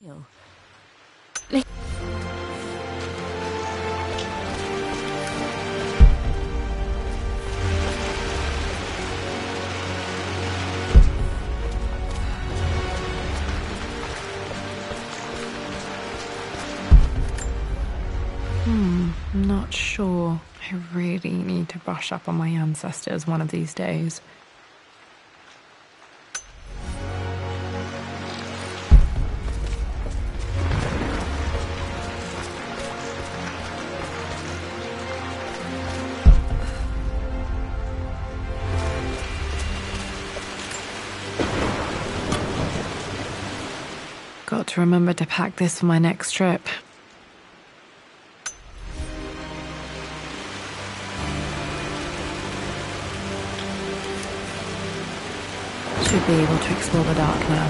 Ew. I'm not sure. I really need to brush up on my ancestors one of these days. Got to remember to pack this for my next trip. Should be able to explore the dark now.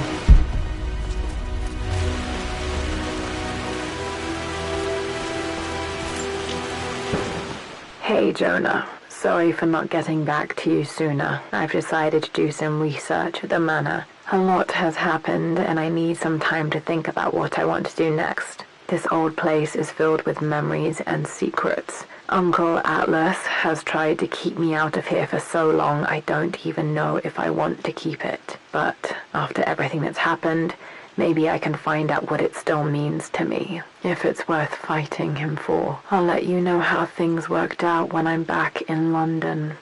Hey Jonah, sorry for not getting back to you sooner. I've decided to do some research at the manor. A lot has happened and I need some time to think about what I want to do next. This old place is filled with memories and secrets. Uncle Atlas has tried to keep me out of here for so long I don't even know if I want to keep it. But after everything that's happened, maybe I can find out what it still means to me. If it's worth fighting him for. I'll let you know how things worked out when I'm back in London.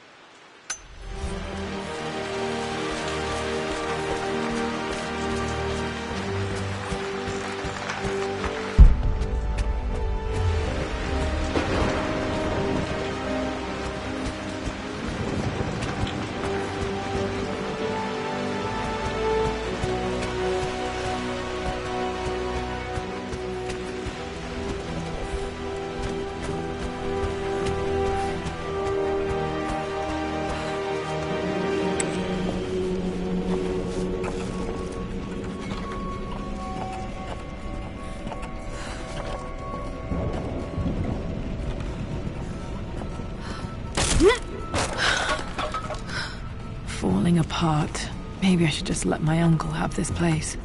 Falling apart. Maybe I should just let my uncle have this place.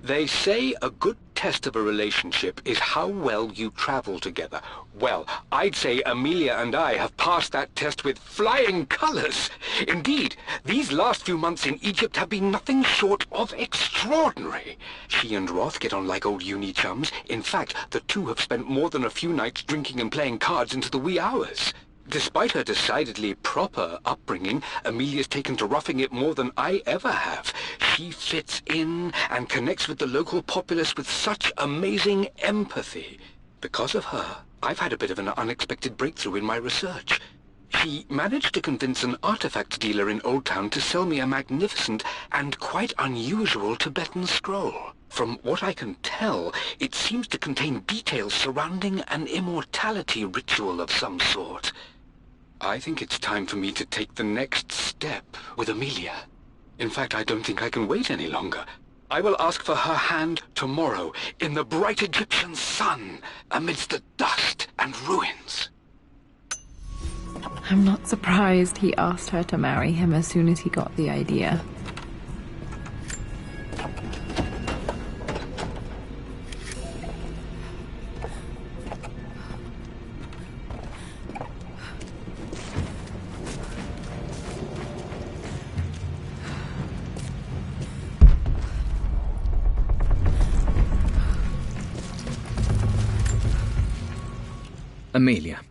They say a good test of a relationship is how well you travel together. Well, I'd say Amelia and I have passed that test with flying colors. Indeed, these last few months in Egypt have been nothing short of extraordinary. She and Roth get on like old uni chums. In fact, the two have spent more than a few nights drinking and playing cards into the wee hours. Despite her decidedly proper upbringing, Amelia's taken to roughing it more than I ever have. She fits in and connects with the local populace with such amazing empathy. Because of her, I've had a bit of an unexpected breakthrough in my research. She managed to convince an artifact dealer in Old Town to sell me a magnificent and quite unusual Tibetan scroll. From what I can tell, it seems to contain details surrounding an immortality ritual of some sort. I think it's time for me to take the next step with Amelia. In fact, I don't think I can wait any longer. I will ask for her hand tomorrow in the bright Egyptian sun amidst the dust and ruins. I'm not surprised he asked her to marry him as soon as he got the idea. Amelia,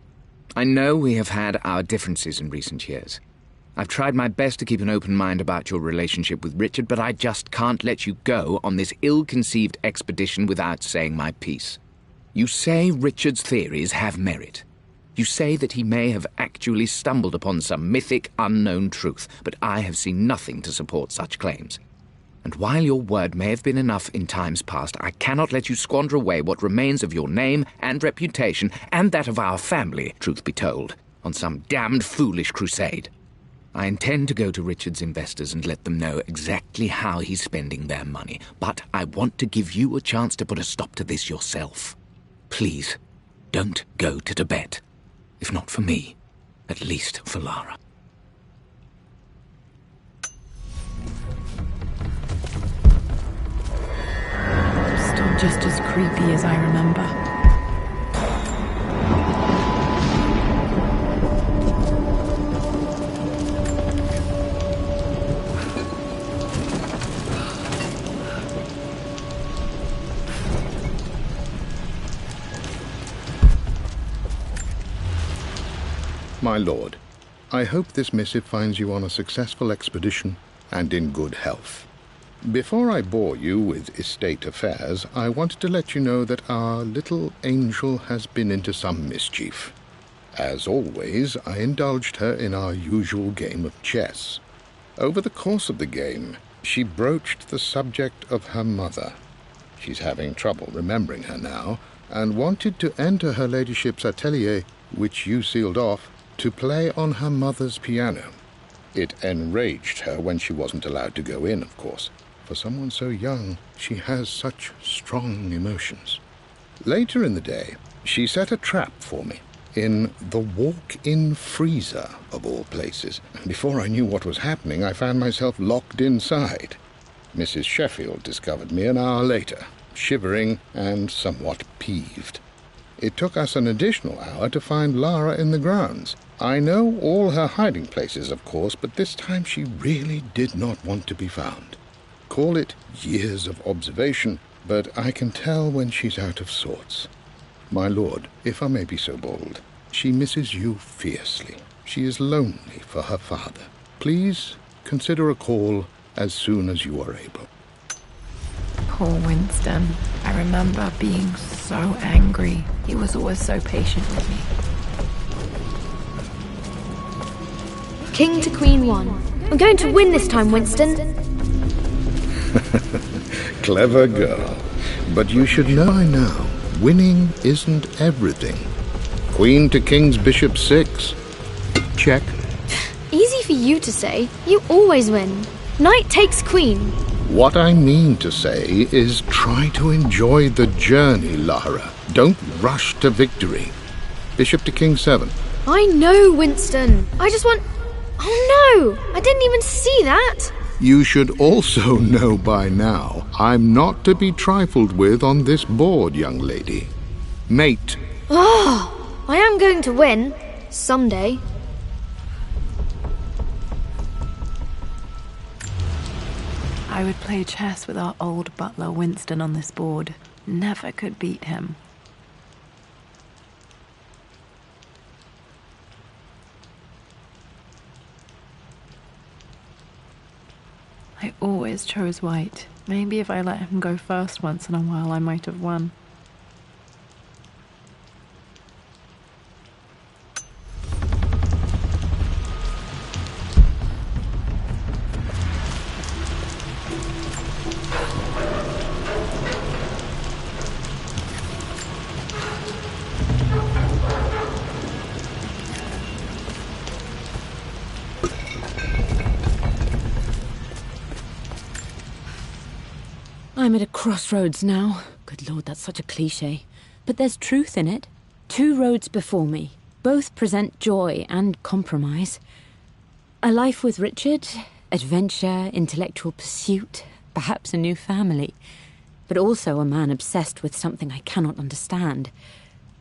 I know we have had our differences in recent years. I've tried my best to keep an open mind about your relationship with Richard, but I just can't let you go on this ill-conceived expedition without saying my piece. You say Richard's theories have merit. You say that he may have actually stumbled upon some mythic, unknown truth, but I have seen nothing to support such claims. And while your word may have been enough in times past, I cannot let you squander away what remains of your name and reputation, and that of our family, truth be told, on some damned foolish crusade. I intend to go to Richard's investors and let them know exactly how he's spending their money, but I want to give you a chance to put a stop to this yourself. Please, don't go to Tibet. If not for me, at least for Lara. just as creepy as I remember. My lord, I hope this missive finds you on a successful expedition and in good health. Before I bore you with estate affairs, I wanted to let you know that our little angel has been into some mischief. As always, I indulged her in our usual game of chess. Over the course of the game, she broached the subject of her mother. She's having trouble remembering her now, and wanted to enter her ladyship's atelier, which you sealed off, to play on her mother's piano. It enraged her when she wasn't allowed to go in, of course. For someone so young, she has such strong emotions. Later in the day, she set a trap for me in the walk-in freezer, of all places. Before I knew what was happening, I found myself locked inside. Mrs. Sheffield discovered me an hour later, shivering and somewhat peeved. It took us an additional hour to find Lara in the grounds. I know all her hiding places, of course, but this time she really did not want to be found. Call it years of observation, but I can tell when she's out of sorts. My lord, if I may be so bold, she misses you fiercely. She is lonely for her father. Please consider a call as soon as you are able. Poor Winston. I remember being so angry. He was always so patient with me. King to Queen 1. I'm going to win this time, Winston. Clever girl. But you should know by now, winning isn't everything. Queen to King's Bishop 6. Check. Easy for you to say. You always win. Knight takes Queen. What I mean to say is try to enjoy the journey, Lara. Don't rush to victory. Bishop to King 7. I know, Winston. I just want... Oh no! I didn't even see that! You should also know by now, I'm not to be trifled with on this board, young lady. Mate. Oh, I am going to win. Someday. I would play chess with our old butler Winston on this board. Never could beat him. I always chose white. Maybe if I let him go first once in a while, I might have won. I'm at a crossroads now. Good Lord, that's such a cliché. But there's truth in it. 2 roads before me. Both present joy and compromise. A life with Richard, adventure, intellectual pursuit, perhaps a new family. But also a man obsessed with something I cannot understand.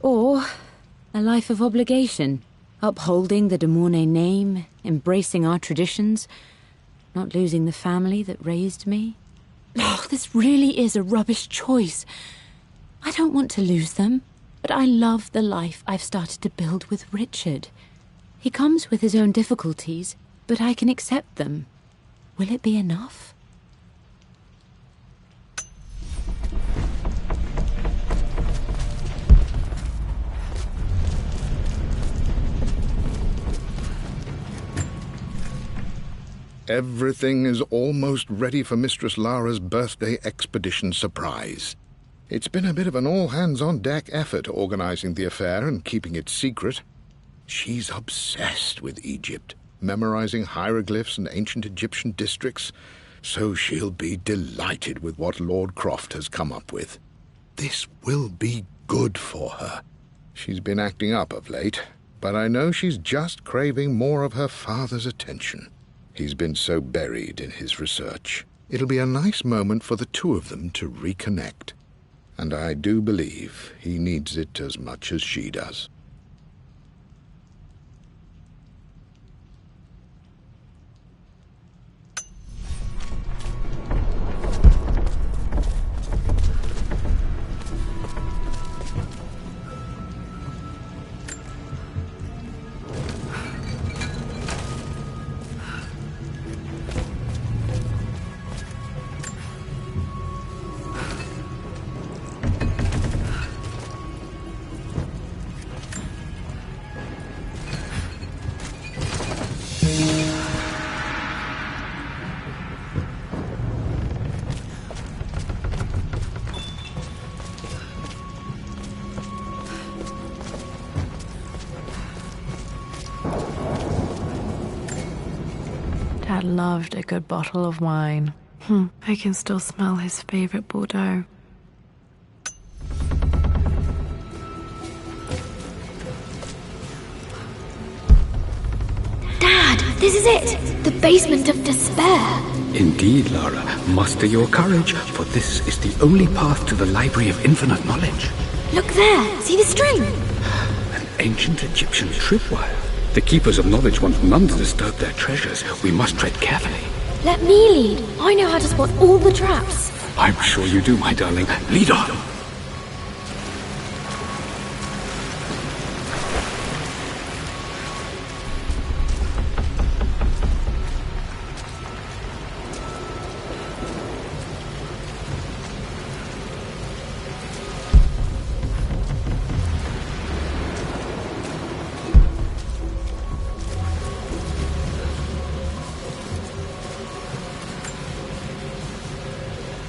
Or a life of obligation, upholding the de Mornay name, embracing our traditions, not losing the family that raised me. Oh, this really is a rubbish choice. I don't want to lose them, but I love the life I've started to build with Richard. He comes with his own difficulties, but I can accept them. Will it be enough? Everything is almost ready for Mistress Lara's birthday expedition surprise. It's been a bit of an all-hands-on-deck effort organizing the affair and keeping it secret. She's obsessed with Egypt, memorizing hieroglyphs and ancient Egyptian districts, so she'll be delighted with what Lord Croft has come up with. This will be good for her. She's been acting up of late, but I know she's just craving more of her father's attention. He's been so buried in his research. It'll be a nice moment for the 2 of them to reconnect. and I do believe he needs it as much as she does. Dad loved a good bottle of wine. I can still smell his favorite Bordeaux. Dad, this is it! The basement of despair! Indeed, Lara. Muster your courage, for this is the only path to the Library of Infinite Knowledge. Look there! See the string? An ancient Egyptian tripwire. The Keepers of Knowledge want none to disturb their treasures. We must tread carefully. Let me lead. I know how to spot all the traps. I'm sure you do, my darling. Lead on!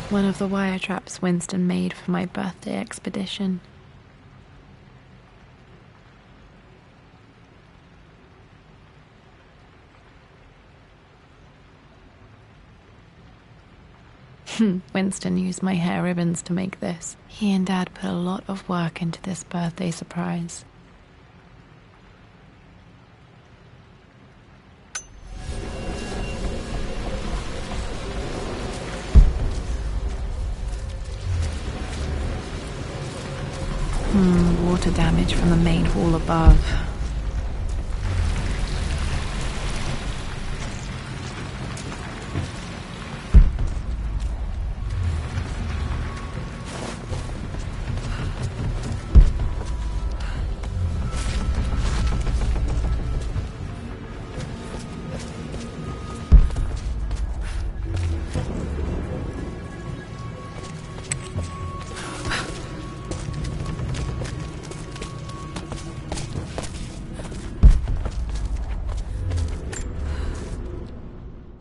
One of the wire traps Winston made for my birthday expedition. Winston used my hair ribbons to make this. He and Dad put a lot of work into this birthday surprise. Water damage from the main hall above.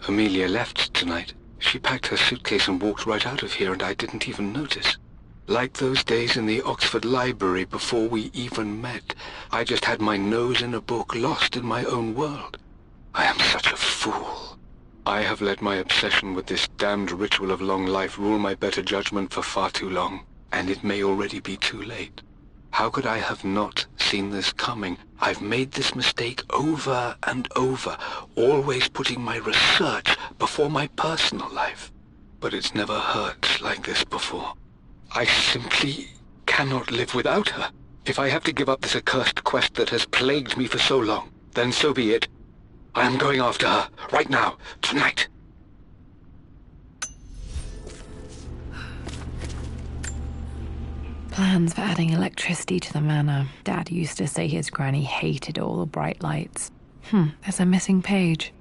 Amelia left tonight. She packed her suitcase and walked right out of here, and I didn't even notice. Like those days in the Oxford Library before we even met. I just had my nose in a book, lost in my own world. I am such a fool. I have let my obsession with this damned ritual of long life rule my better judgment for far too long, and it may already be too late. How could I have not seen this coming? I've made this mistake over and over, always putting my research before my personal life. But it's never hurt like this before. I simply cannot live without her. If I have to give up this accursed quest that has plagued me for so long, then so be it. I am going after her, right now, tonight. Plans for adding electricity to the manor. Dad used to say his granny hated all the bright lights. There's a missing page.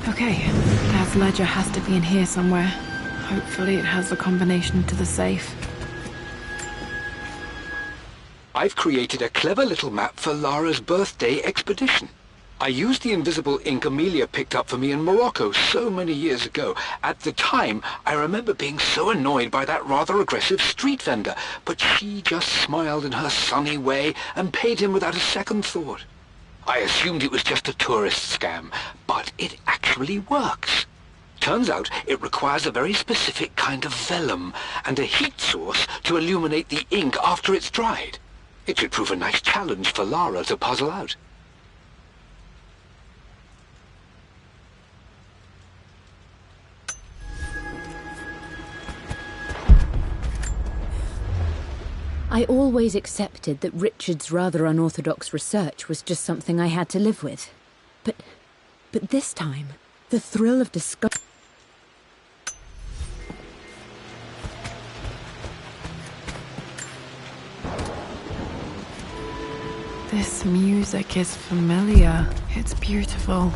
Okay, Dad's ledger has to be in here somewhere. Hopefully it has the combination to the safe. I've created a clever little map for Lara's birthday expedition. I used the invisible ink Amelia picked up for me in Morocco so many years ago. At the time, I remember being so annoyed by that rather aggressive street vendor, but she just smiled in her sunny way and paid him without a second thought. I assumed it was just a tourist scam, but it actually works. Turns out it requires a very specific kind of vellum and a heat source to illuminate the ink after it's dried. It should prove a nice challenge for Lara to puzzle out. I always accepted that Richard's rather unorthodox research was just something I had to live with. But this time, the thrill of discovery... This music is familiar. It's beautiful.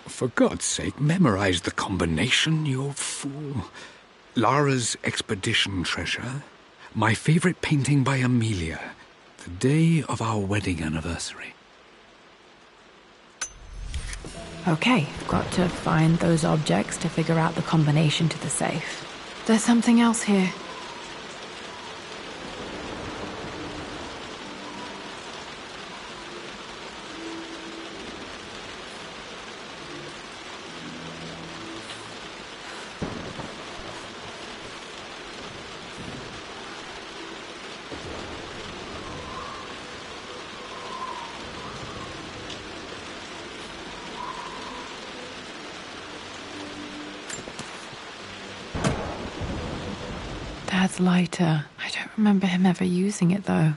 For God's sake, memorize the combination, you fool. Lara's expedition treasure, my favorite painting by Amelia, the day of our wedding anniversary. Okay, got to find those objects to figure out the combination to the safe. There's something else here. Dad's lighter. I don't remember him ever using it, though.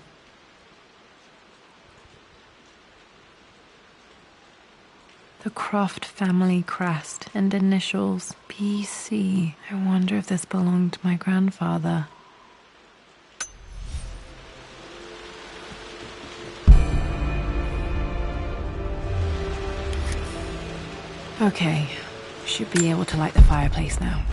The Croft family crest and initials BC. I wonder if this belonged to my grandfather. Okay, should be able to light the fireplace now.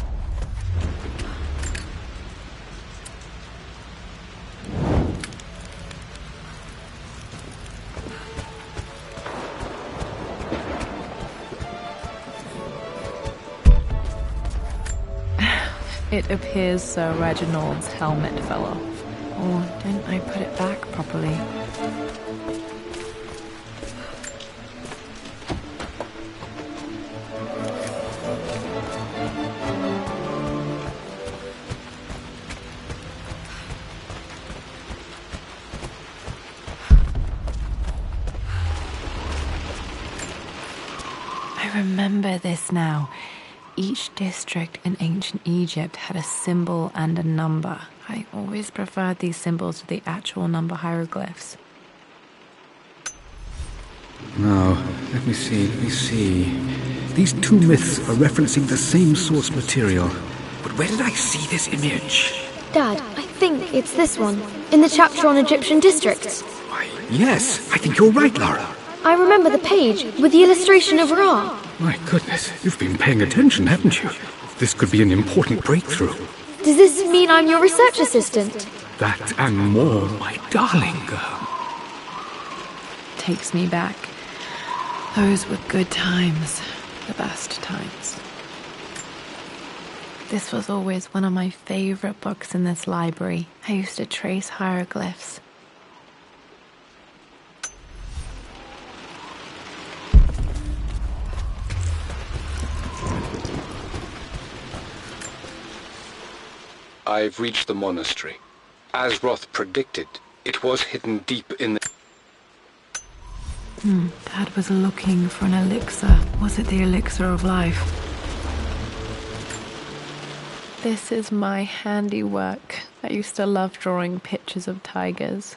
It appears Sir Reginald's helmet fell off. Or didn't I put it back properly? I remember this now. Each district in ancient Egypt had a symbol and a number. I always preferred these symbols to the actual number hieroglyphs. Now, let me see. These two myths are referencing the same source material. But where did I see this image? Dad, I think it's this one, in the chapter on Egyptian districts. Why, yes, I think you're right, Lara. I remember the page with the illustration of Ra. My goodness, you've been paying attention, haven't you? This could be an important breakthrough. Does this mean I'm your research assistant? That and more, my darling girl. Takes me back. Those were good times. The best times. This was always one of my favorite books in this library. I used to trace hieroglyphs. I've reached the monastery. As Roth predicted, it was hidden deep in the... Dad was looking for an elixir. Was it the elixir of life? This is my handiwork. I used to love drawing pictures of tigers.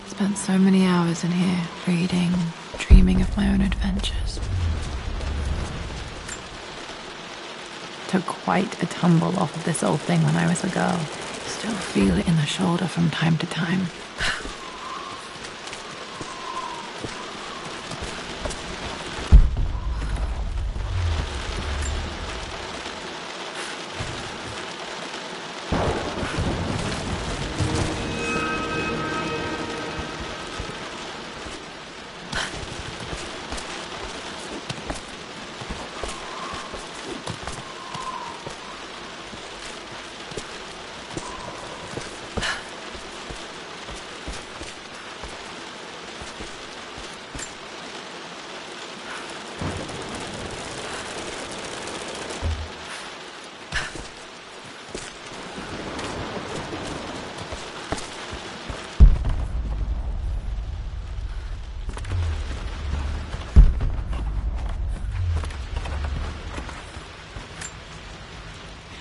Spent so many hours in here, reading, dreaming of my own adventures. Took quite a tumble off of this old thing when I was a girl. Still feel it in the shoulder from time to time.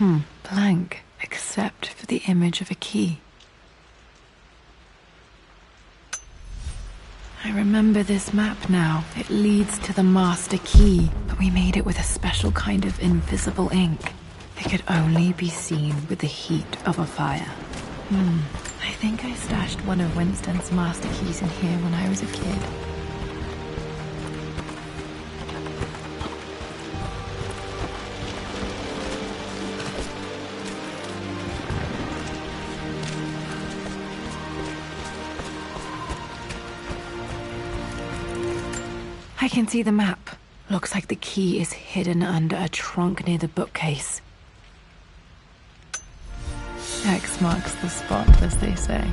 Blank, except for the image of a key. I remember this map now. It leads to the master key, but we made it with a special kind of invisible ink. It could only be seen with the heat of a fire. I think I stashed one of Winston's master keys in here when I was a kid. I can see the map. Looks like the key is hidden under a trunk near the bookcase. X marks the spot, as they say.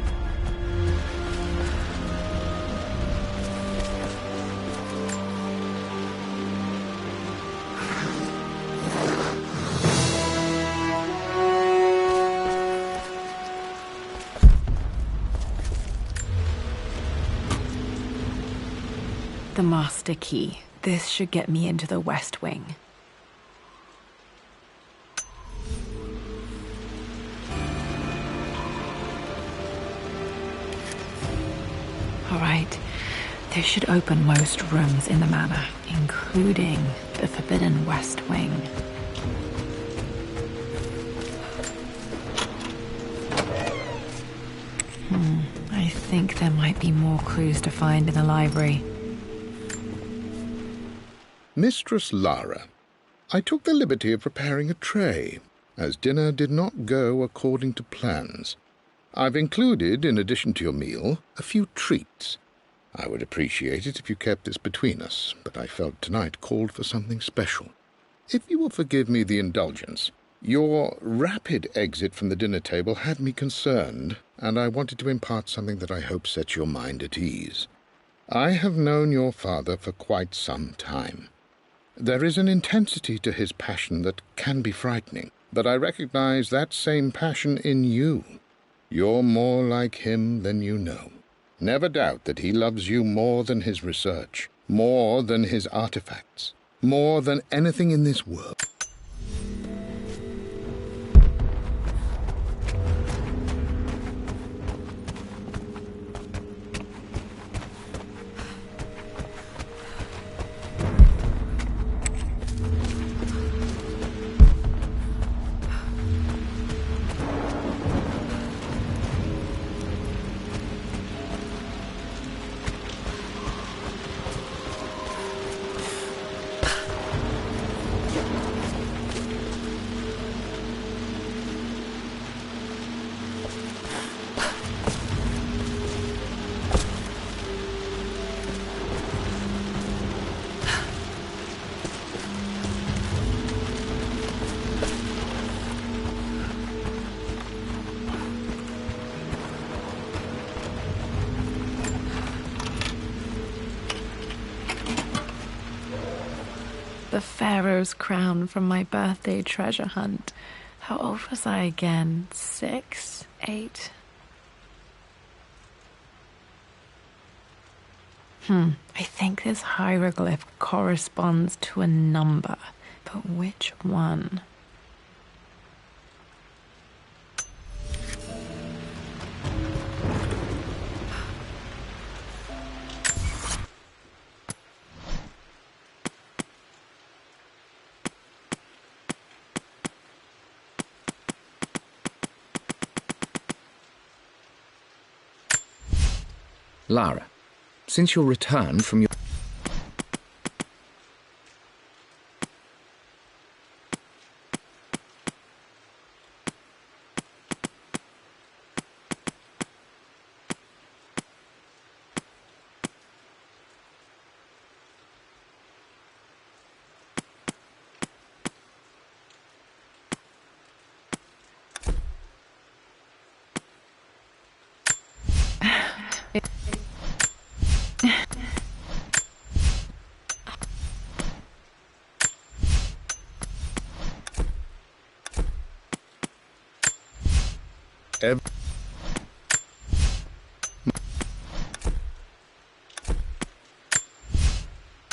The master key. This should get me into the West Wing. All right. This should open most rooms in the manor, including the Forbidden West Wing. I think there might be more clues to find in the library. Mistress Lara, I took the liberty of preparing a tray, as dinner did not go according to plans. I've included, in addition to your meal, a few treats. I would appreciate it if you kept this between us, but I felt tonight called for something special. If you will forgive me the indulgence, your rapid exit from the dinner table had me concerned, and I wanted to impart something that I hope sets your mind at ease. I have known your father for quite some time. There is an intensity to his passion that can be frightening, but I recognize that same passion in you. You're more like him than you know. Never doubt that he loves you more than his research, more than his artifacts, more than anything in this world. The Pharaoh's crown from my birthday treasure hunt. How old was I again? 6? 8? I think this hieroglyph corresponds to a number, but which one? Lara, since your return from your...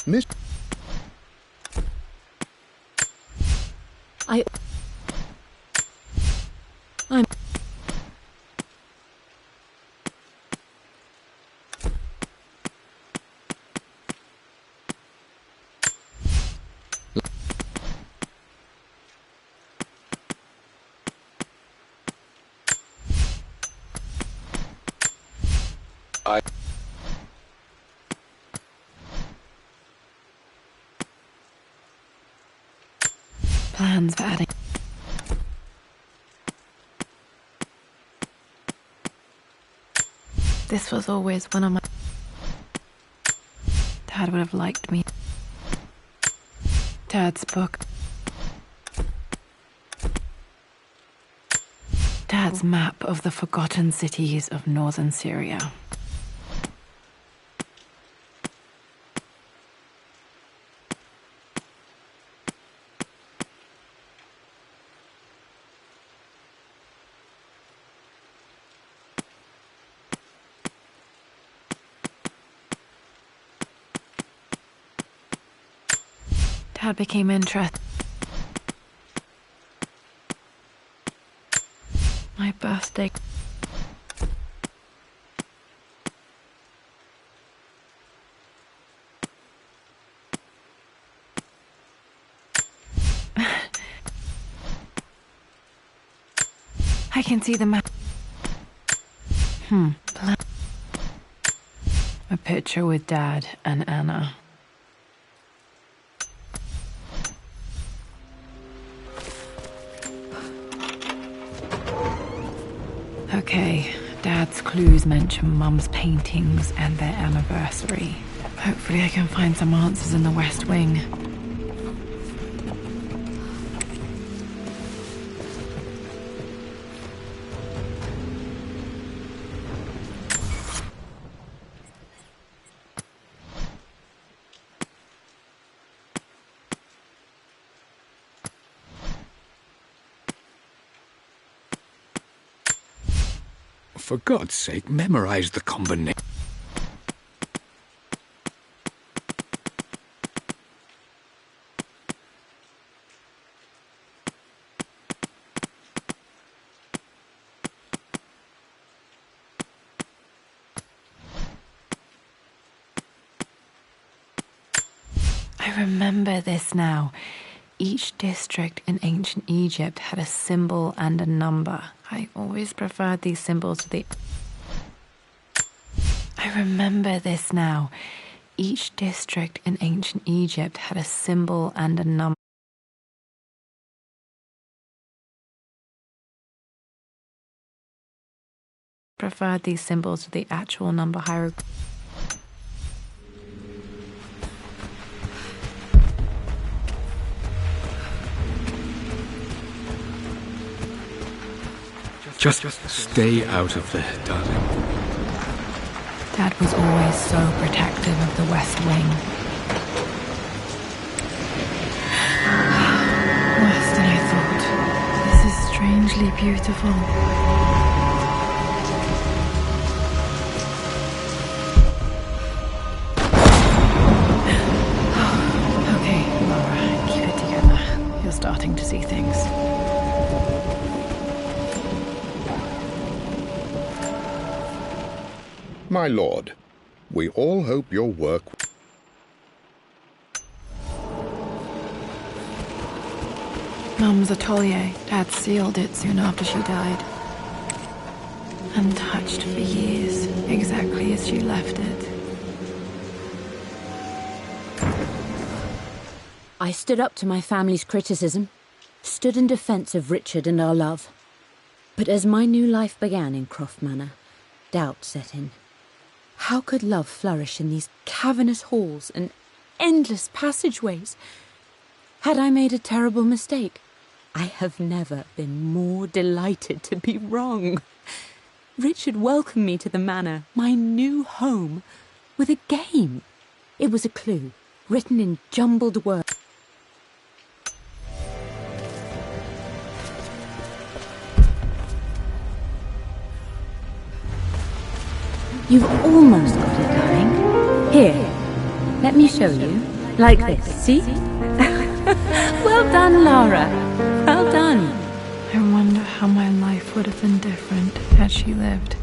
Miss... plans for adding... This was always one of my... Dad would have liked me. Dad's book. Dad's map of the forgotten cities of northern Syria. Dad became interested. My birthday. I can see the map. A picture with Dad and Anna. Okay, Dad's clues mention Mum's paintings and their anniversary. Hopefully I can find some answers in the West Wing. For God's sake, memorize the combination. I remember this now. Each district in ancient Egypt had a symbol and a number. I always preferred these symbols to the... I remember this now. Each district in ancient Egypt had a symbol and a number. Preferred these symbols to the actual number hieroglyph. Just stay out of there, darling. Dad was always so protective of the West Wing. Worse than I thought. This is strangely beautiful. Okay, Laura, keep it together. You're starting to see things. My lord, we all hope your work... Mum's atelier. Dad sealed it soon after she died. Untouched for years, exactly as she left it. I stood up to my family's criticism, stood in defence of Richard and our love. But as my new life began in Croft Manor, doubt set in. How could love flourish in these cavernous halls and endless passageways? Had I made a terrible mistake? I have never been more delighted to be wrong. Richard welcomed me to the manor, my new home, with a game. It was a clue, written in jumbled words. You've almost got it going. Here, let me show you. Like this, see? Well done, Lara. Well done. I wonder how my life would have been different had she lived.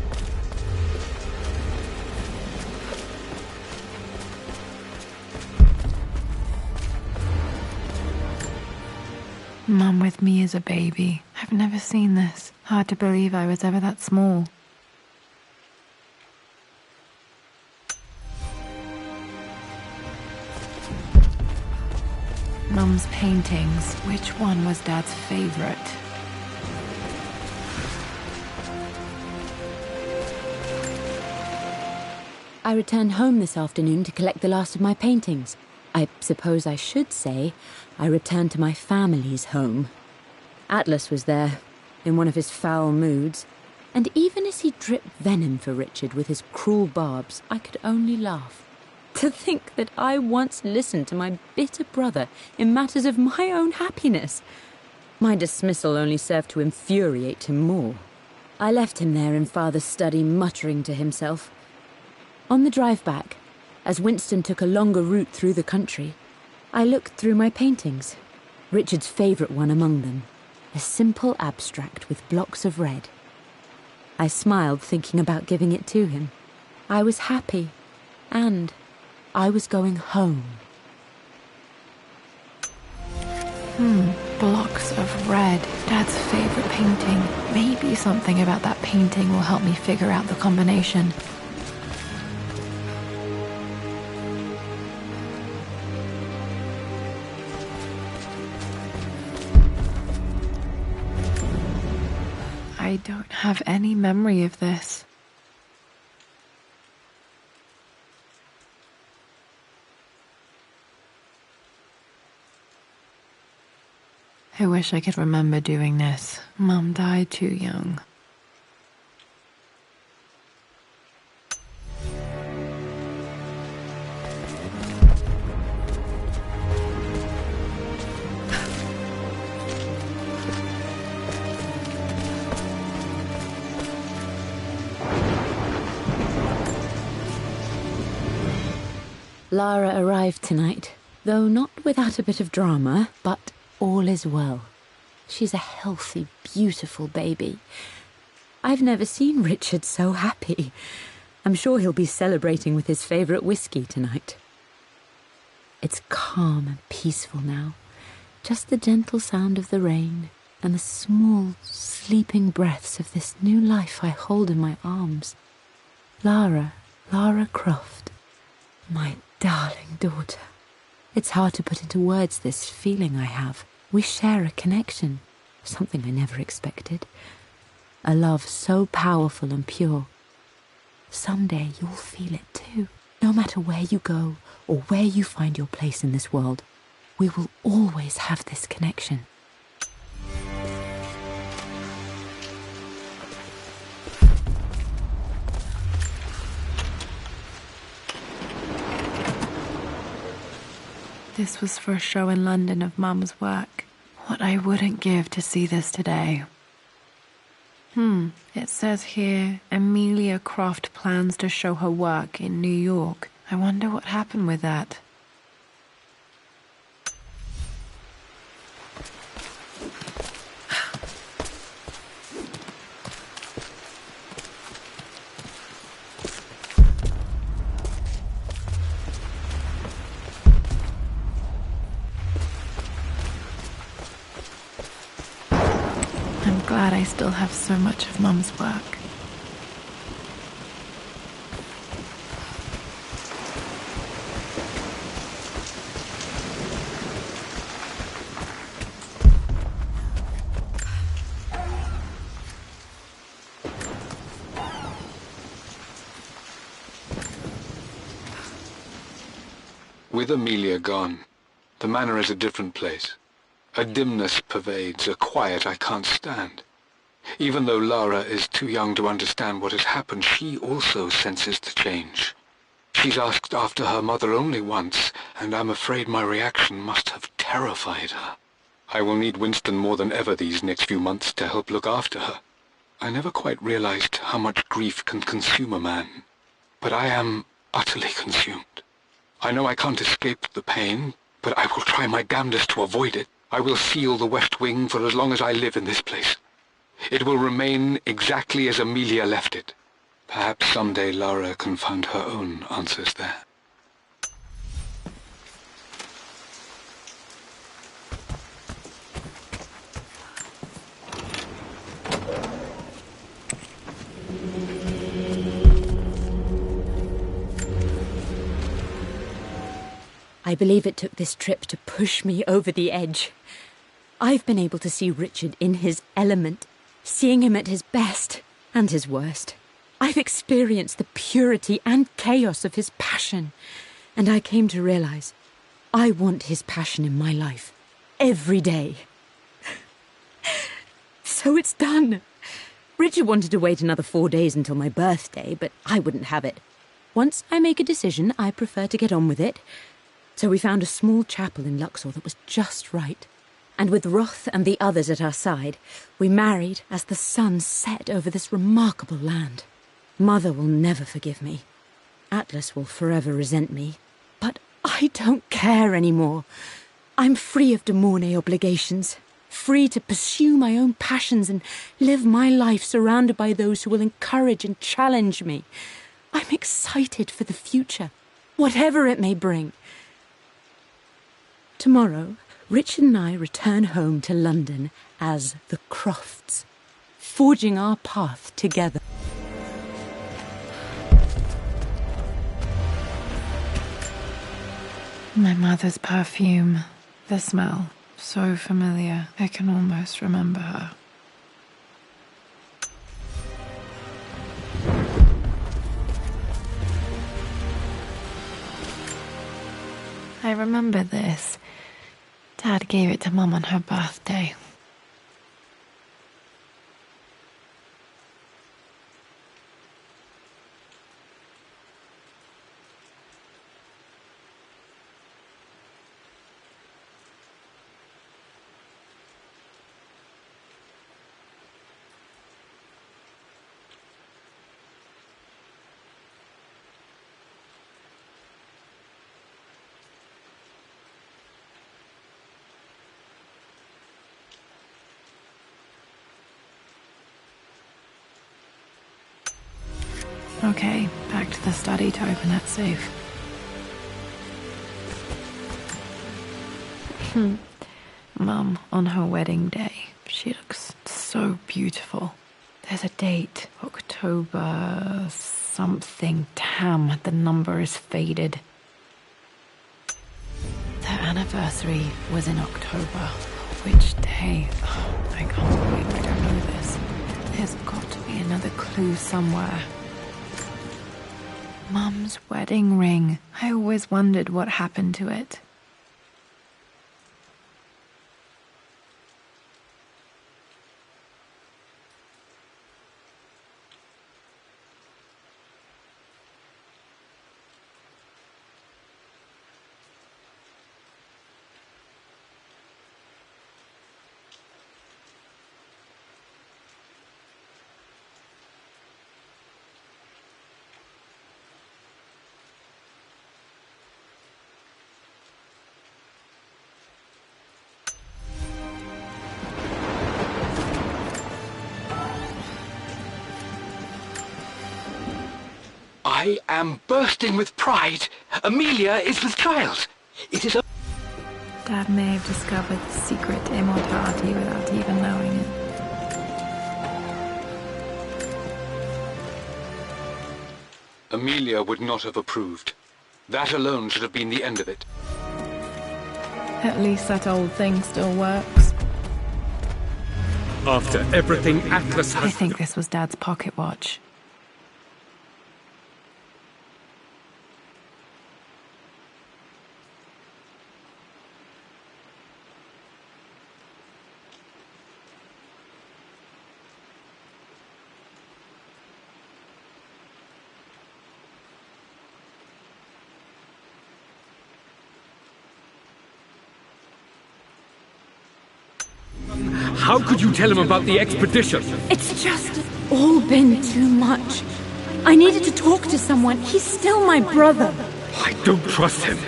Mum with me as a baby. I've never seen this. Hard to believe I was ever that small. Mum's paintings. Which one was Dad's favorite? I returned home this afternoon to collect the last of my paintings. I suppose I should say I returned to my family's home. Atlas was there, in one of his foul moods, and even as he dripped venom for Richard with his cruel barbs, I could only laugh. To think that I once listened to my bitter brother in matters of my own happiness. My dismissal only served to infuriate him more. I left him there in Father's study, muttering to himself. On the drive back, as Winston took a longer route through the country, I looked through my paintings, Richard's favourite one among them, a simple abstract with blocks of red. I smiled, thinking about giving it to him. I was happy, and I was going home. Blocks of red. Dad's favorite painting. Maybe something about that painting will help me figure out the combination. I don't have any memory of this. I wish I could remember doing this. Mum died too young. Lara arrived tonight, though not without a bit of drama, but all is well. She's a healthy, beautiful baby. I've never seen Richard so happy. I'm sure he'll be celebrating with his favourite whiskey tonight. It's calm and peaceful now. Just the gentle sound of the rain and the small, sleeping breaths of this new life I hold in my arms. Lara Croft, my darling daughter. It's hard to put into words this feeling I have. We share a connection, something I never expected. A love so powerful and pure. Someday you'll feel it too. No matter where you go or where you find your place in this world, we will always have this connection. This was for a show in London of Mum's work. What I wouldn't give to see this today. It says here, Amelia Croft plans to show her work in New York. I wonder what happened with that. I'm glad I still have so much of Mum's work. With Amelia gone, the manor is a different place. A dimness pervades, a quiet I can't stand. Even though Lara is too young to understand what has happened, she also senses the change. She's asked after her mother only once, and I'm afraid my reaction must have terrified her. I will need Winston more than ever these next few months to help look after her. I never quite realized how much grief can consume a man, but I am utterly consumed. I know I can't escape the pain, but I will try my damnedest to avoid it. I will seal the West Wing for as long as I live in this place. It will remain exactly as Amelia left it. Perhaps someday Lara can find her own answers there. I I believe it took this trip to push me over the edge. I've been able to see Richard in his element, seeing him at his best and his worst. I've experienced the purity and chaos of his passion, and I came to realize I want his passion in my life every day. So it's done. Richard wanted to wait another 4 days until my birthday, but I wouldn't have it. Once I make a decision, I prefer to get on with it. So we found a small chapel in Luxor that was just right. And with Roth and the others at our side, we married as the sun set over this remarkable land. Mother will never forgive me. Atlas will forever resent me. But I don't care anymore. I'm free of de Mornay obligations. Free to pursue my own passions and live my life surrounded by those who will encourage and challenge me. I'm excited for the future, whatever it may bring. Tomorrow, Richard and I return home to London as the Crofts, forging our path together. My mother's perfume. The smell. So familiar. I can almost remember her. I remember this. Dad gave it to Mum on her birthday. Okay, back to the study to open that safe. Mum, on her wedding day, she looks so beautiful. There's a date, October something. Damn, the number is faded. Their anniversary was in October. Which day? Oh, I can't believe I don't know this. There's got to be another clue somewhere. Mum's wedding ring. I always wondered what happened to it. I am bursting with pride. Amelia is with child. It is a... Dad may have discovered the secret to immortality without even knowing it. Amelia would not have approved. That alone should have been the end of it. At least that old thing still works. After everything Atlas has... I think this was Dad's pocket watch. How could you tell him about the expedition? It's just all been too much. I needed to talk to someone. He's still my brother. I don't trust him.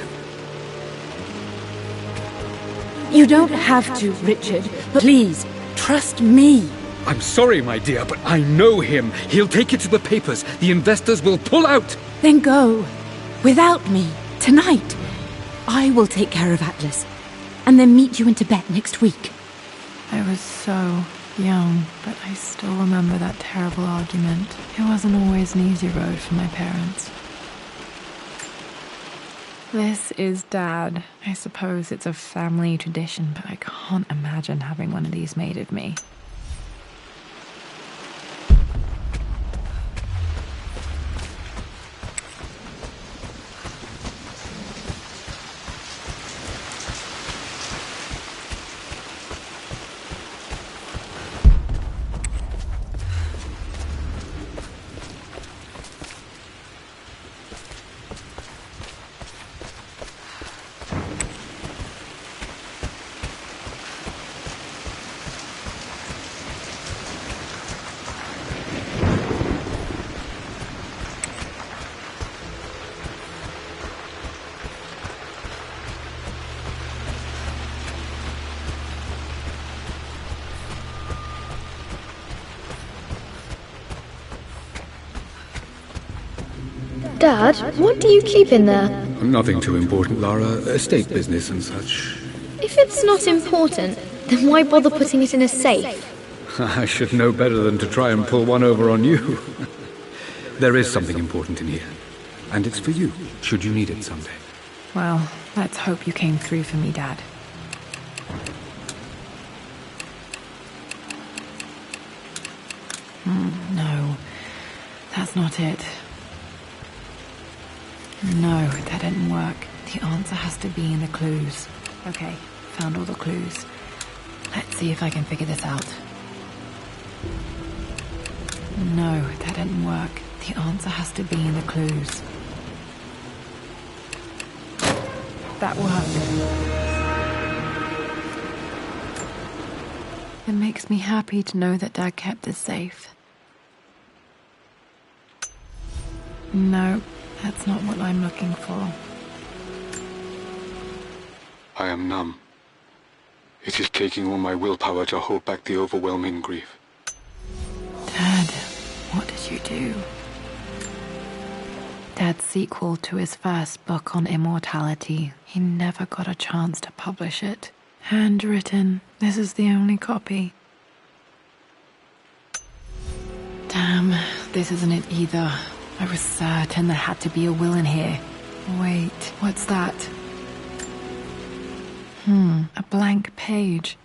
You don't have to, Richard. But please, trust me. I'm sorry, my dear, but I know him. He'll take it to the papers. The investors will pull out. Then go. Without me. Tonight. I will take care of Atlas. And then meet you in Tibet next week. I was so young, but I still remember that terrible argument. It wasn't always an easy road for my parents. This is Dad. I suppose it's a family tradition, but I can't imagine having one of these made of me. Dad, what do you keep in there? Nothing too important, Lara. Estate business and such. If it's not important, then why bother putting it in a safe? I should know better than to try and pull one over on you. There is something important in here. And it's for you, should you need it someday. Well, let's hope you came through for me, Dad. No, that's not it. No, that didn't work. The answer has to be in the clues. Okay, found all the clues. Let's see if I can figure this out. No, that didn't work. The answer has to be in the clues. That worked. It makes me happy to know that Dad kept this safe. No, that's not what I'm looking for. I am numb. It is taking all my willpower to hold back the overwhelming grief. Dad, what did you do? Dad's sequel to his first book on immortality. He never got a chance to publish it. Handwritten. This is the only copy. Damn, this isn't it either. I was certain there had to be a will in here. Wait, what's that? A blank page.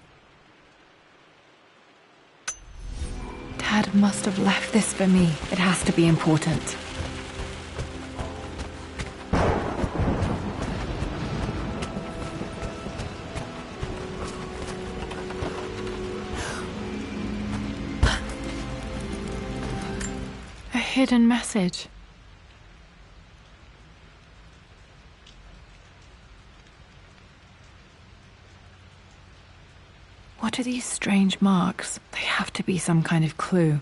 Dad must have left this for me. It has to be important. A hidden message. What are these strange marks? They have to be some kind of clue.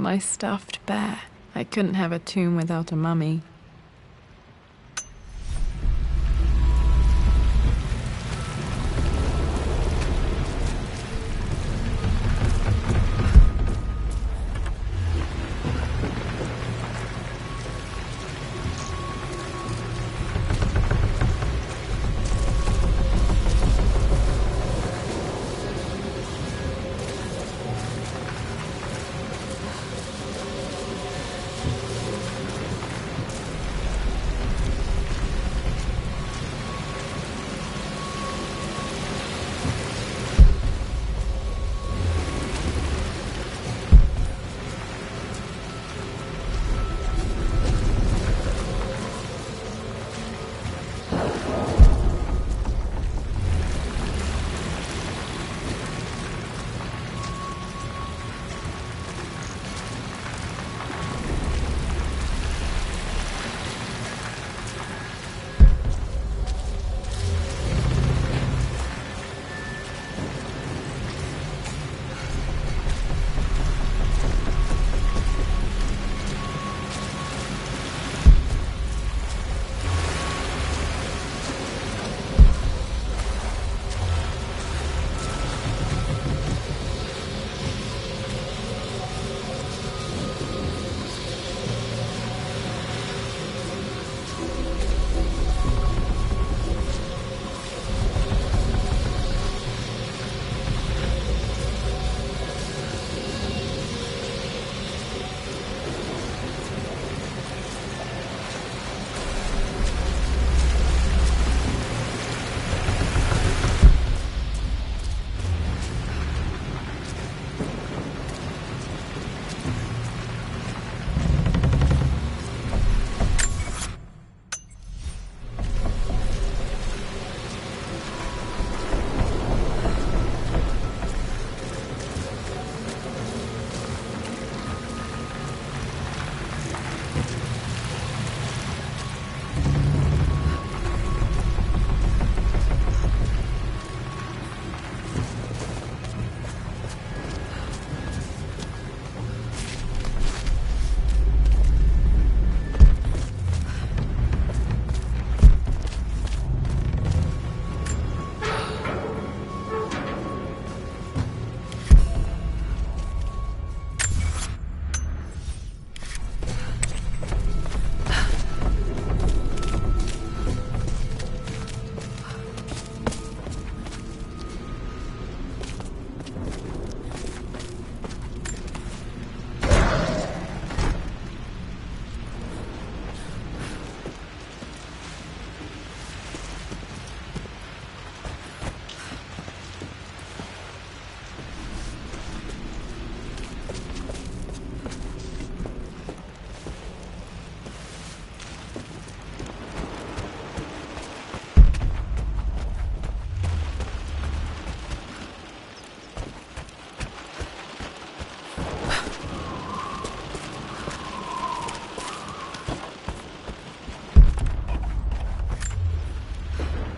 my stuffed bear. I couldn't have a tomb without a mummy.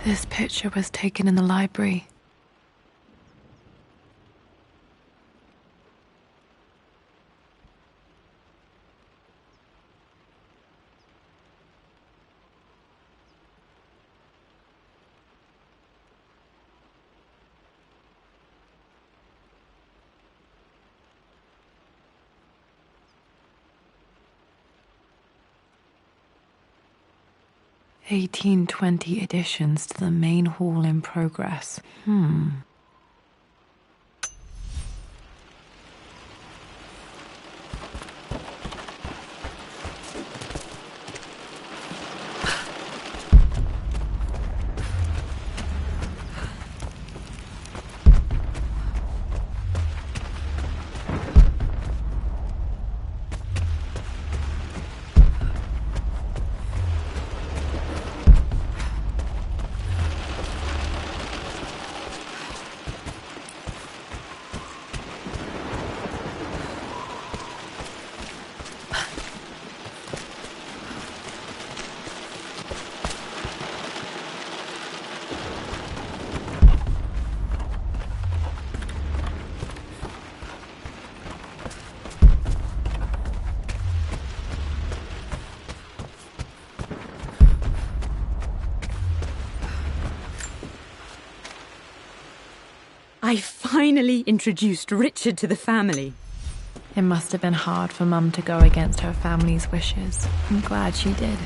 This picture was taken in the library. $18.20 additions to the main hall in progress. I finally introduced Richard to the family. It must have been hard for Mum to go against her family's wishes. I'm glad she did.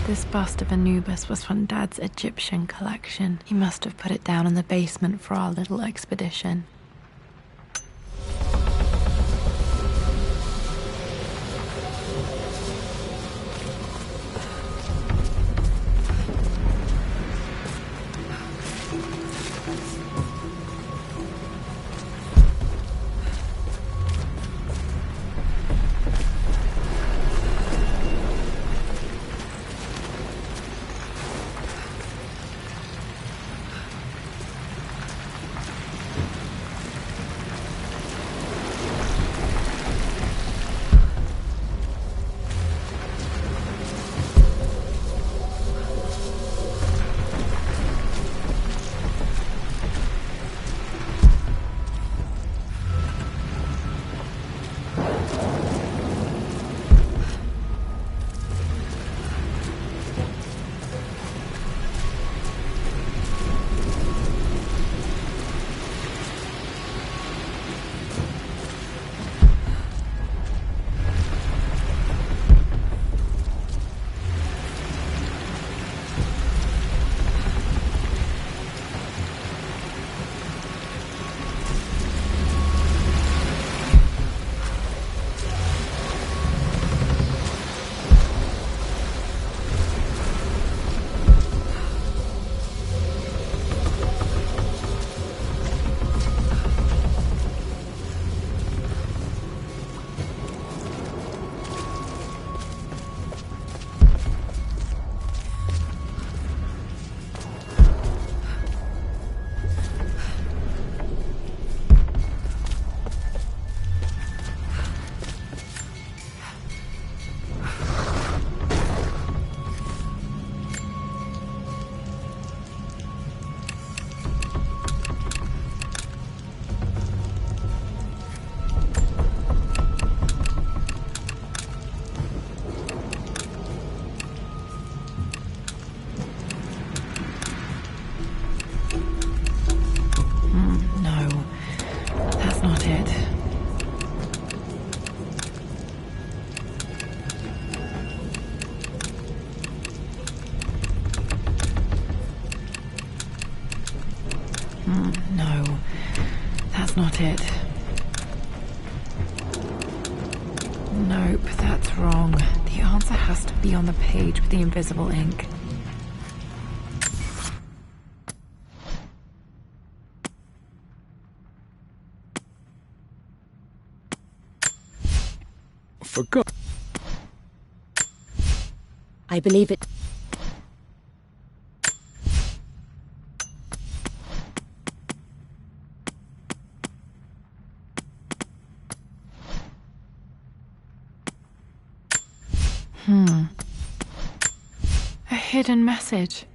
This bust of Anubis was from Dad's Egyptian collection. He must have put it down in the basement for our little expedition. not it. Nope, that's wrong. The answer has to be on the page with the invisible ink. For God. I believe it. A hidden message.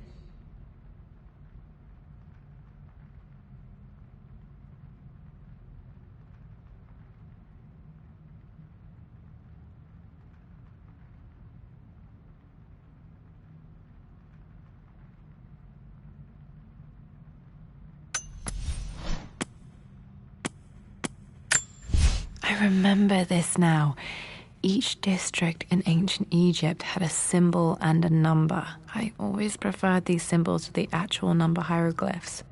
I remember this now. Each district in ancient Egypt had a symbol and a number. I always preferred these symbols to the actual number hieroglyphs.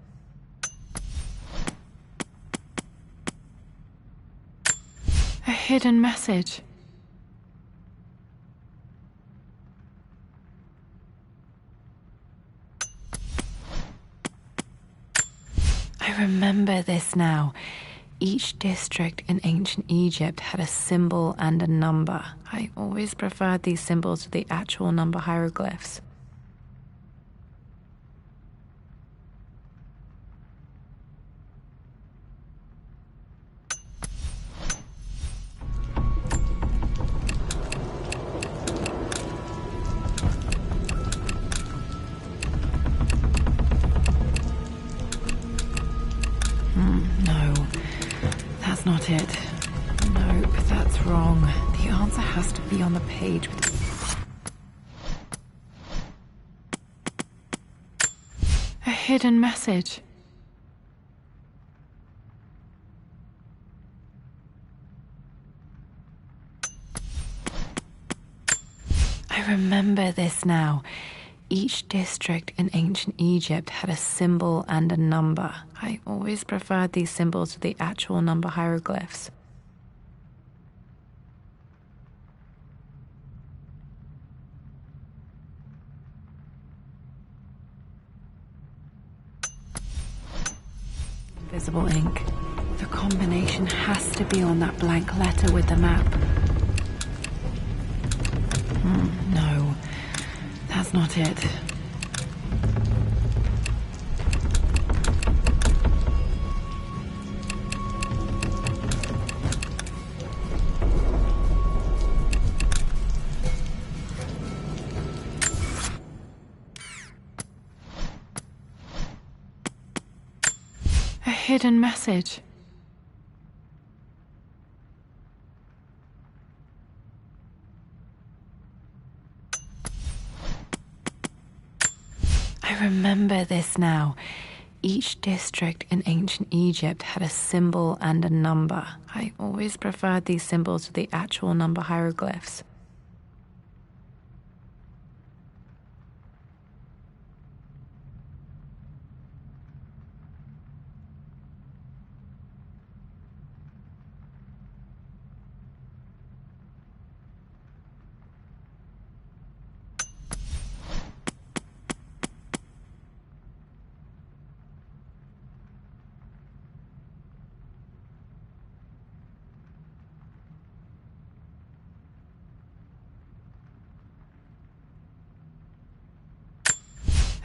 A hidden message. I remember this now. Each district in ancient Egypt had a symbol and a number. I always preferred these symbols to the actual number hieroglyphs. No. That's not it. Nope, that's wrong. The answer has to be on the page with a hidden message. I remember this now. Each district in ancient Egypt had a symbol and a number. I always preferred these symbols to the actual number hieroglyphs. Invisible ink. The combination has to be on that blank letter with the map. No. That's not it. A hidden message. I remember this now. Each district in ancient Egypt had a symbol and a number. I always preferred these symbols to the actual number hieroglyphs.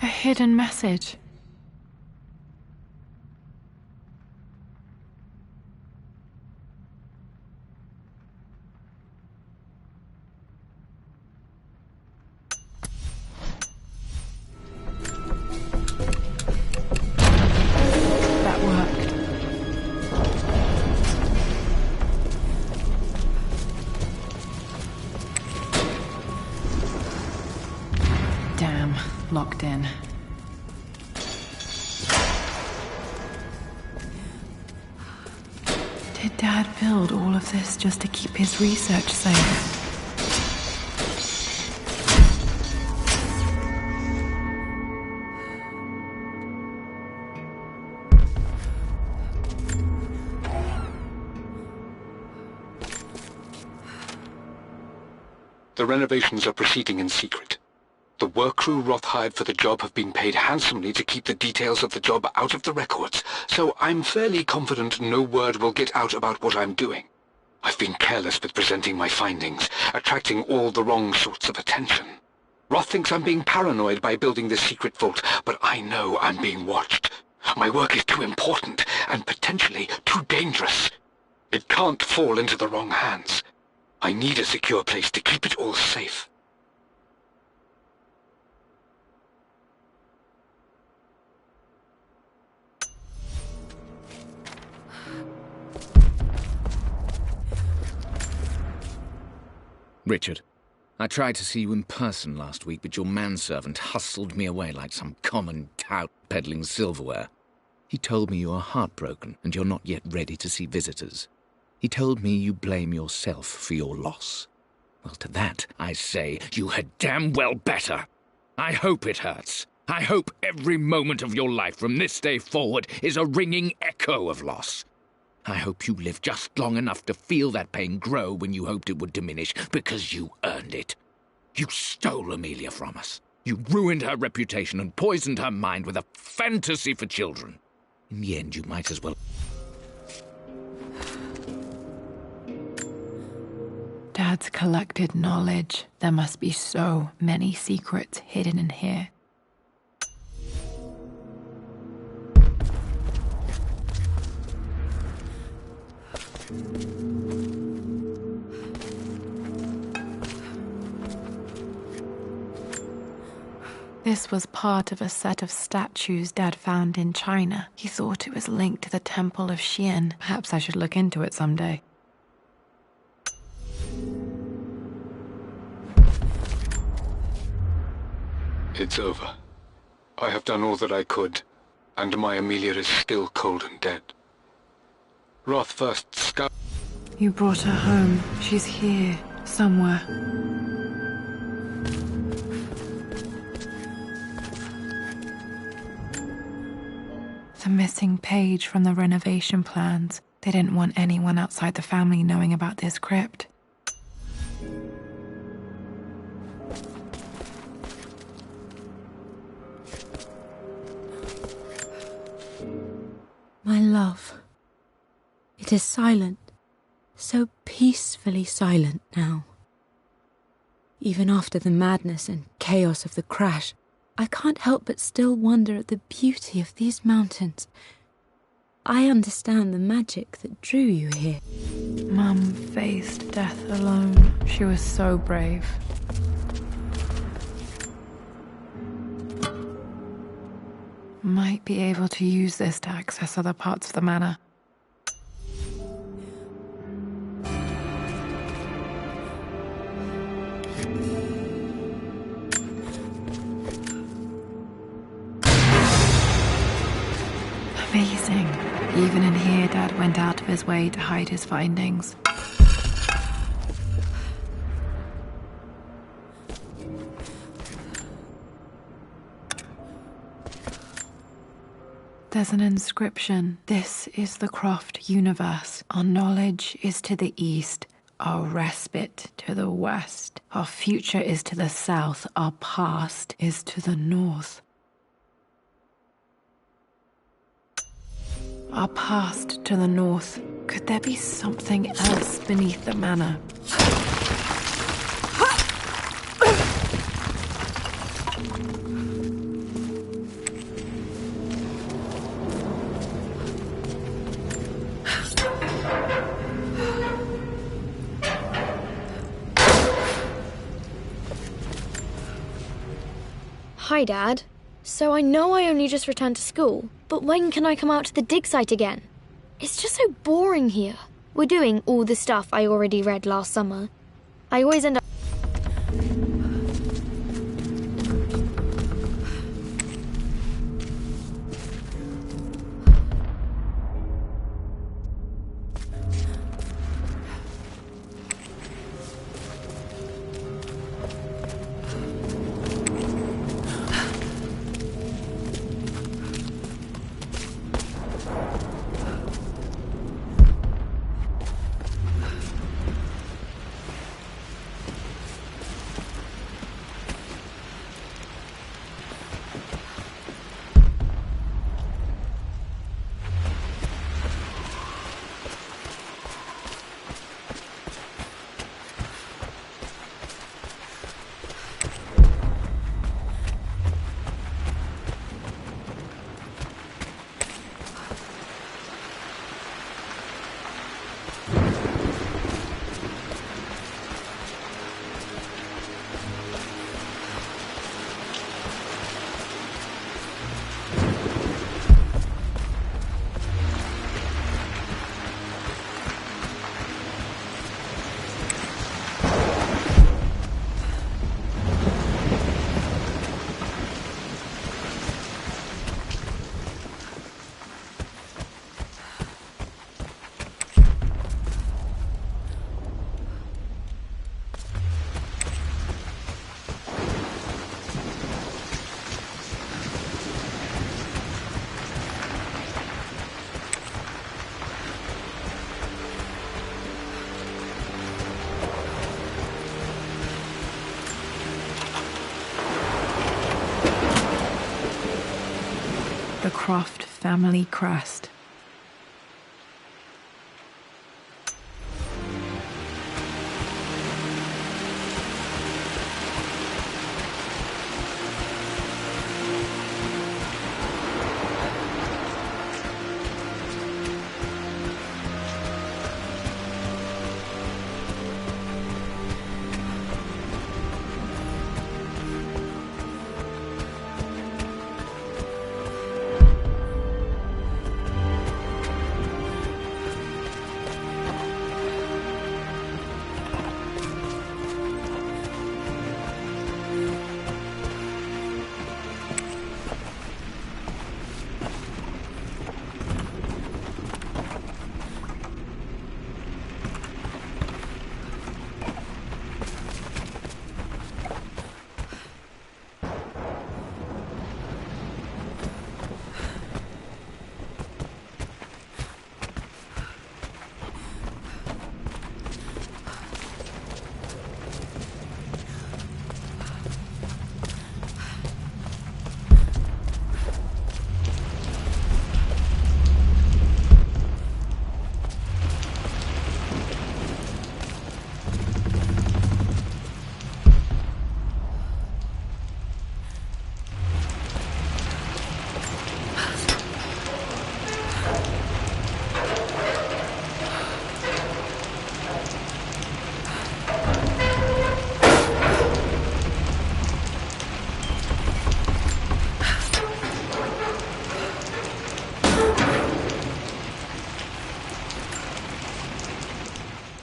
A hidden message. That worked. Damn, locked in. Did Dad build all of this just to keep his research safe? The renovations are proceeding in secret. The work crew Roth hired for the job have been paid handsomely to keep the details of the job out of the records, so I'm fairly confident no word will get out about what I'm doing. I've been careless with presenting my findings, attracting all the wrong sorts of attention. Roth thinks I'm being paranoid by building this secret vault, but I know I'm being watched. My work is too important, and potentially too dangerous. It can't fall into the wrong hands. I need a secure place to keep it all safe. Richard, I tried to see you in person last week, but your manservant hustled me away like some common tout peddling silverware. He told me you are heartbroken and you're not yet ready to see visitors. He told me you blame yourself for your loss. Well, to that I say you had damn well better. I hope it hurts. I hope every moment of your life from this day forward is a ringing echo of loss. I hope you live just long enough to feel that pain grow when you hoped it would diminish, because you earned it. You stole Amelia from us. You ruined her reputation and poisoned her mind with a fantasy for children. In the end, you might as well... Dad's collected knowledge. There must be so many secrets hidden in here. This was part of a set of statues Dad found in China. He thought it was linked to the Temple of Xian. Perhaps I should look into it someday. It's over. I have done all that I could, and my Amelia is still cold and dead. Roth first scouted... You brought her home. She's here, somewhere. The missing page from the renovation plans. They didn't want anyone outside the family knowing about this crypt. My love. It is silent. So peacefully silent now. Even after the madness and chaos of the crash, I can't help but still wonder at the beauty of these mountains. I understand the magic that drew you here. Mum faced death alone. She was so brave. Might be able to use this to access other parts of the manor. Amazing. Even in here, Dad went out of his way to hide his findings. There's an inscription. This is the Croft universe. Our knowledge is to the east, our respite to the west. Our future is to the south, our past is to the north. Our past to the north. Could there be something else beneath the manor? Hi, Dad. So I know I only just returned to school, but when can I come out to the dig site again? It's just so boring here. We're doing all the stuff I already read last summer. I always end up... The Croft family crest.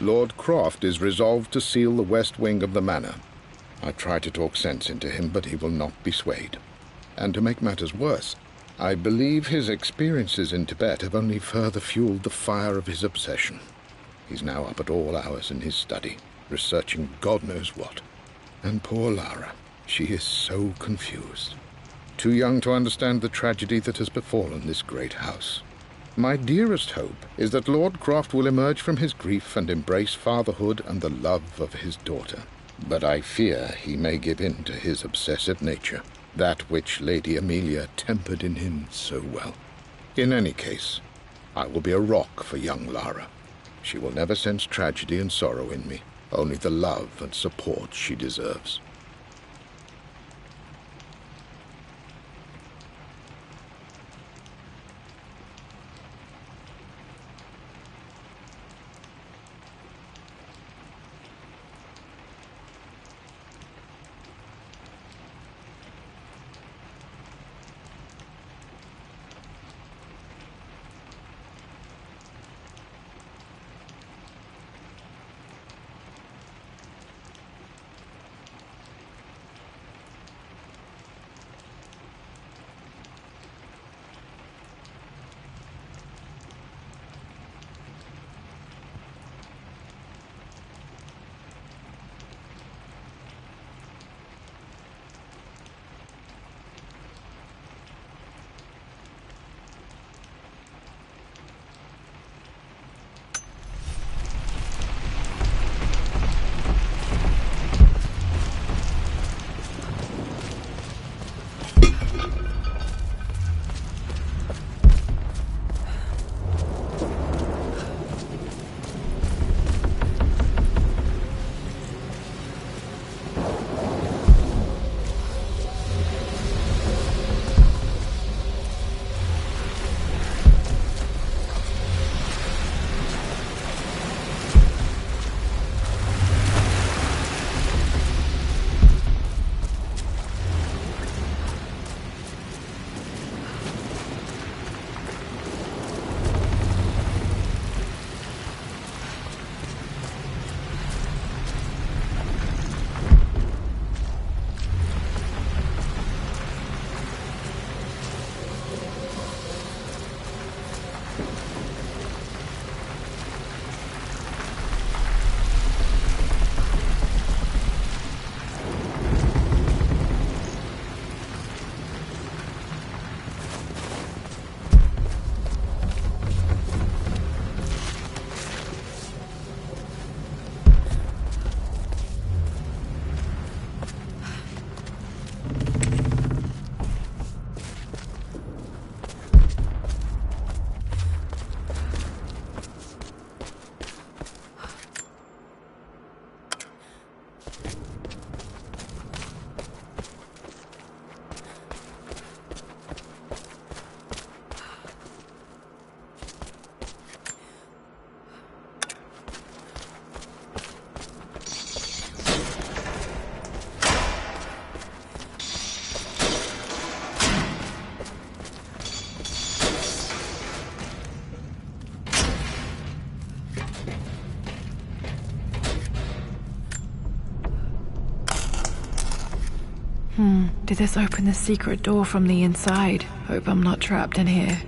Lord Croft is resolved to seal the west wing of the manor. I try to talk sense into him, but he will not be swayed. And to make matters worse, I believe his experiences in Tibet have only further fueled the fire of his obsession. He's now up at all hours in his study, researching God knows what. And poor Lara, she is so confused. Too young to understand the tragedy that has befallen this great house. My dearest hope is that Lord Croft will emerge from his grief and embrace fatherhood and the love of his daughter. But I fear he may give in to his obsessive nature, that which Lady Amelia tempered in him so well. In any case, I will be a rock for young Lara. She will never sense tragedy and sorrow in me, only the love and support she deserves. Did this open the secret door from the inside? Hope I'm not trapped in here.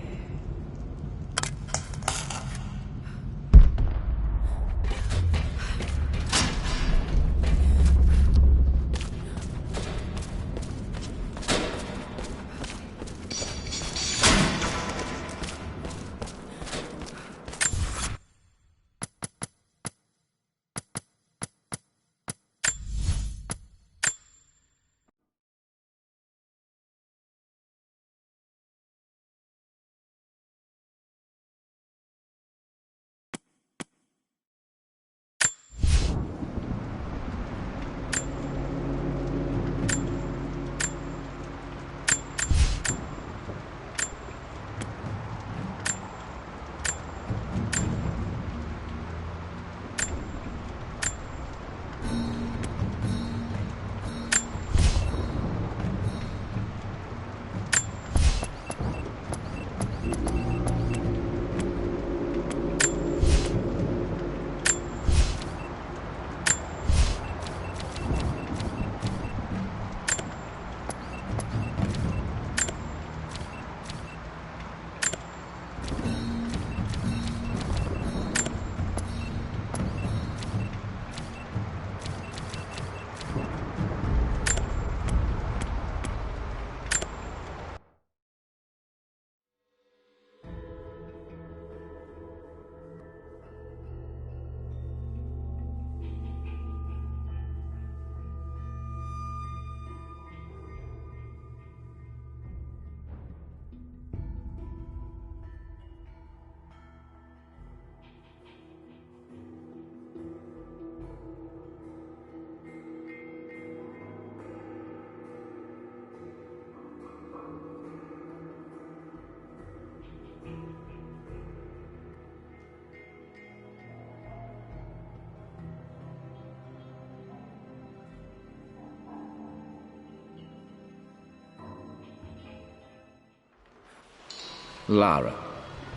Lara,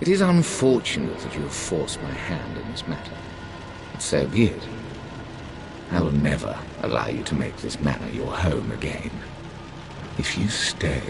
it is unfortunate that you have forced my hand in this matter. But so be it. I will never allow you to make this manor your home again. If you stay,